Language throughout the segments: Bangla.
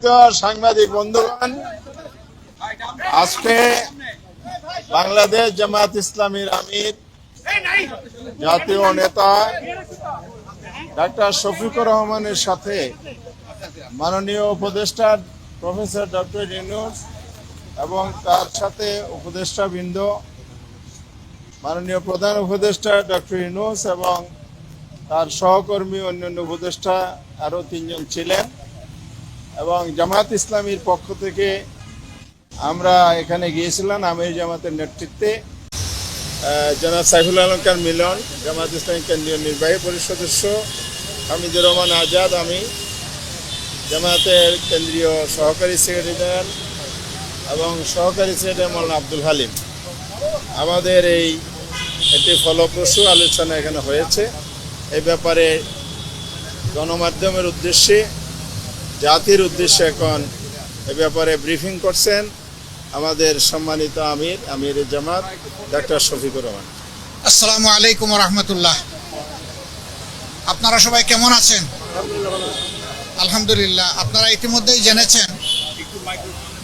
সাংবাদিক বন্ধুগণ, আজকে বাংলাদেশ জামায়াত ইসলামীর আমির জাতীয় নেতা ডাক্তার শফিকুর রহমানের সাথে মাননীয় উপদেষ্টা প্রফেসর ডক্টর ইউনূস এবং তার সাথে উপদেষ্টা বৃন্দ মাননীয় প্রধান উপদেষ্টা ডক্টর ইউনূস এবং তার সহকর্মী অন্যান্য উপদেষ্টা আরও 3 জন ছিলেন এবং জামায়াত ইসলামীর পক্ষ থেকে আমরা এখানে গিয়েছিলাম আমির জামাতের নেতৃত্বে। জনাব সাইফুল আলম খান মিলন, জামায়াত ইসলামী কেন্দ্রীয় নির্বাহী পরিষদ সদস্য হামিদুর রহমান আজাদ, আমি জামায়াতের কেন্দ্রীয় সহকারী সেক্রেটারি জেনারেল এবং সহকারী সেক্রেটারি মৌলানা আব্দুল হালিম, আমাদের একটি ফলপ্রসূ আলোচনা এখানে হয়েছে। এই ব্যাপারে গণমাধ্যমের উদ্দেশ্যে, জাতির উদ্দেশ্যে এখন এ ব্যাপারে ব্রিফিং করছেন আমাদের সম্মানিত আমির জামাত ডাক্তার শফিকুর রহমান। আসসালামু আলাইকুম রহমতুল্লাহ। আপনারা সবাই কেমন আছেন? আলহামদুলিল্লাহ। আপনারা ইতিমধ্যেই জেনেছেন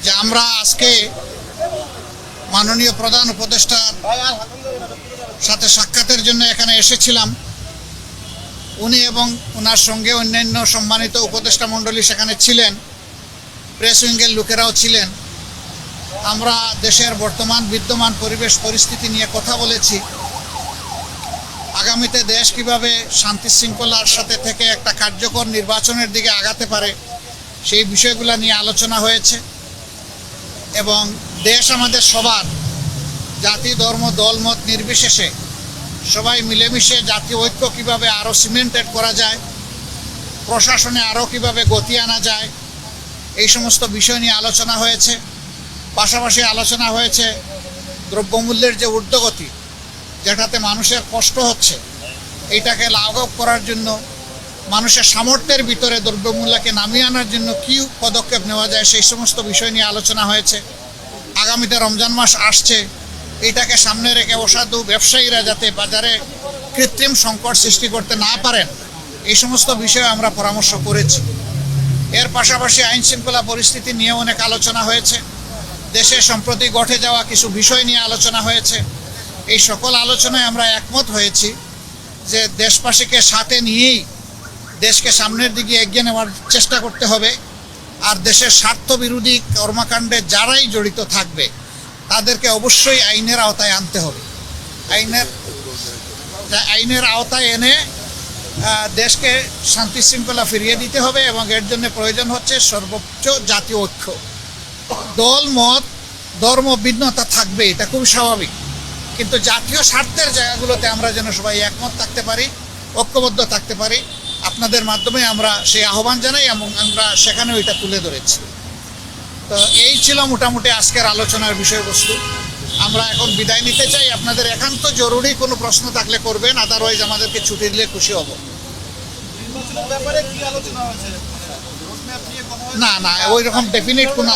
যে আমরা আজকে মাননীয় প্রধান উপদেষ্টার সাথে সাক্ষাতের জন্য এখানে এসেছিলাম। উনি এবং ওনার সঙ্গে অন্যান্য সম্মানিত উপদেষ্টা মণ্ডলী সেখানে ছিলেন, প্রেস উইংয়ের লোকেরাও ছিলেন। আমরা দেশের বর্তমান বিদ্যমান পরিবেশ পরিস্থিতি নিয়ে কথা বলেছি। আগামীতে দেশ কিভাবে শান্তি শৃঙ্খলার সাথে থেকে একটা কার্যকর নির্বাচনের দিকে আগাতে পারে সেই বিষয়গুলো নিয়ে আলোচনা হয়েছে এবং দেশ আমাদের সবার, জাতি ধর্ম দলমত নির্বিশেষে সবাই মিলেমিশে জাতীয় ঐক্য কীভাবে আরও সিমেন্টেড করা যায়, প্রশাসনে আরও কীভাবে গতি আনা যায়, এই সমস্ত বিষয় নিয়ে আলোচনা হয়েছে। পাশাপাশি আলোচনা হয়েছে দ্রব্যমূল্যের যে ঊর্ধ্বগতি, যেটাতে মানুষের কষ্ট হচ্ছে, এইটাকে লাঘব করার জন্য মানুষের সামর্থ্যের ভিতরে দ্রব্যমূল্যকে নামিয়ে আনার জন্য কী পদক্ষেপ নেওয়া যায় সেই সমস্ত বিষয় নিয়ে আলোচনা হয়েছে। আগামীতে রমজান মাস আসছে, এটাকে সামনে রেখে অসাধু ব্যবসায়ীরা যাতে বাজারে কৃত্রিম সংকট সৃষ্টি করতে না পারেন এই সমস্ত বিষয়ে আমরা পরামর্শ করেছি। এর পাশাপাশি আইন শৃঙ্খলা পরিস্থিতি নিয়ে অনেক আলোচনা হয়েছে। দেশে সম্প্রতি ঘটে যাওয়া কিছু বিষয় নিয়ে আলোচনা হয়েছে। এই সকল আলোচনায় আমরা একমত হয়েছি যে দেশবাসীকে সাথে নিয়েই দেশকে সামনের দিকে এগিয়ে নেওয়ার চেষ্টা করতে হবে। আর দেশের স্বার্থ বিরোধী কর্মকাণ্ডে যারাই জড়িত থাকবে তাদেরকে অবশ্যই আইনের আওতায় আনতে হবে। আইনের আওতায় এনে দেশকে শান্তি শৃঙ্খলা ফিরিয়ে দিতে হবে এবং এর জন্য প্রয়োজন হচ্ছে সর্বোচ্চ জাতীয় ঐক্য। দল মত ধর্ম ভিন্নতা থাকবে, এটা খুব স্বাভাবিক, কিন্তু জাতীয় স্বার্থের জায়গাগুলোতে আমরা যেন সবাই একমত থাকতে পারি, ঐক্যবদ্ধ থাকতে পারি। আপনাদের মাধ্যমে আমরা সেই আহ্বান জানাই এবং আমরা সেখানে ওইটা তুলে ধরেছি। তো এই ছিল মোটামুটি আজকের আলোচনার বিষয়বস্তু। আমরা এখন বিদায় নিতে চাই। আপনাদের একান্ত জরুরি কোনো প্রশ্ন থাকলে করবেন, আদারওয়াইজ আমাদেরকে ছুটি দিলে খুশি হব। না, ওই রকম ডেফিনিট কোনো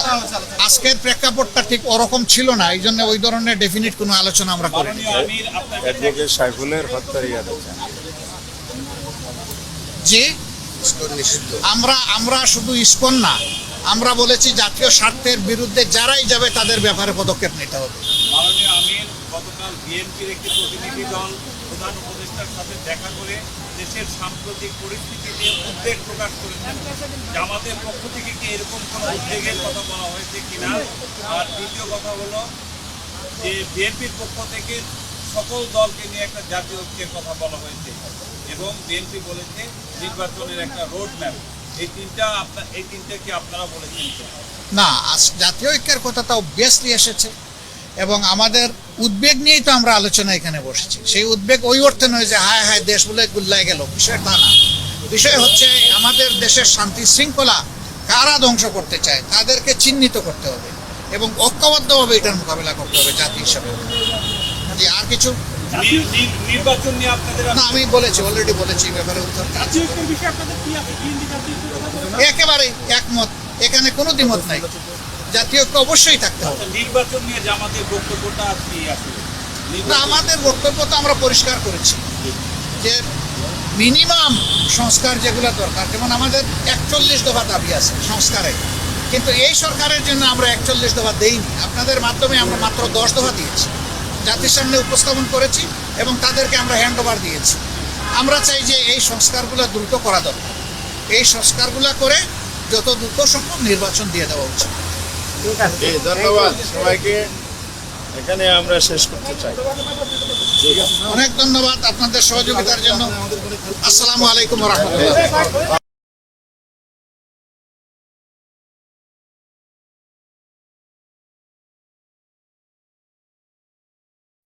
আজকের প্রেক্ষাপটটা ঠিক ওরকম ছিল না, এই জন্য ওই ধরনের ডেফিনিট কোনো আলোচনা আমরা করিনি। জি, আমরা শুধু ইসকন না, আমরা বলেছি জাতীয় স্বার্থের বিরুদ্ধে যারাই যাবে তাদের ব্যাপারে পদক্ষেপ নিতে হবে। মাননীয় আমির গতকাল বিএনপির একটি প্রতিনিধি দল প্রধান উপদেষ্টার সাথে দেখা করে দেশের সাম্প্রতিক পরিস্থিতি নিয়ে উদ্বেগ প্রকাশ করেছেন। জামাতের পক্ষ থেকে কি এরকম কোনো উদ্বেগের কথা বলা হয়েছে কিনা? আর দ্বিতীয় কথা হলো যে বিএনপির পক্ষ থেকে সকল দলকে নিয়ে একটা জাতীয় ঐক্যের কথা বলা হয়েছে এবং বিএনপি বলেছে নির্বাচনের একটা রোড ম্যাপ। এই তিনটা কি আপনারা বলেছেন? না, জাতীয় ঐক্যের কথা তো অবভিয়াসলি এসেছে এবং আমাদের উদ্বেগ নিয়েই তো আমরা আলোচনা এখানে বসেছি। সেই উদ্বেগ ওই অর্থে নয় যে হায় হায় দেশ বলে গুল্লায় গেল, বিষয় তা না। বিষয় হচ্ছে আমাদের দেশের শান্তি শৃঙ্খলা কারা ধ্বংস করতে চায় তাদেরকে চিহ্নিত করতে হবে এবং ঐক্যবদ্ধভাবে এটার মোকাবেলা করতে হবে জাতি হিসাবে। যে আর কিছু নির্বাচন নিয়ে আপনাদের না, আমি অলরেডি বলেছি ব্যাপারে উত্তর একেবারে একমত, এখানে কোনো দ্বিমত নাই। জাতীয় ঐক্য অবশ্যই থাকতে হবে। নির্বাচন নিয়ে জামাতের বক্তব্যটা কি আছে? না, আমাদের বক্তব্য তো আমরা পরিষ্কার করেছি যে মিনিমাম সংস্কার যেগুলো দরকার, যেমন আমাদের 41 দফা দাবি আছে সংস্কারে, কিন্তু এই সরকারের জন্য আমরা 41 দফা দেইনি, আপনাদের মাধ্যমে আমরা মাত্র 10 দফা দিয়েছি, জাতির সামনে উপস্থাপন করেছি এবং তাদেরকে আমরা হ্যান্ড ওভার দিয়েছি। আমরা চাই যে এই সংস্কারগুলো দ্রুত করা দরকার, এই সংস্কারগুলো করে যত দ্রুত সম্ভব নির্বাচন দিয়ে দেওয়া উচিত। ধন্যবাদ সবাইকে, এখানে আমরা শেষ করতে চাই। অনেক ধন্যবাদ আপনাদের সহযোগিতার জন্য। আসসালামু আলাইকুম ওয়া রাহমাতুল্লাহ।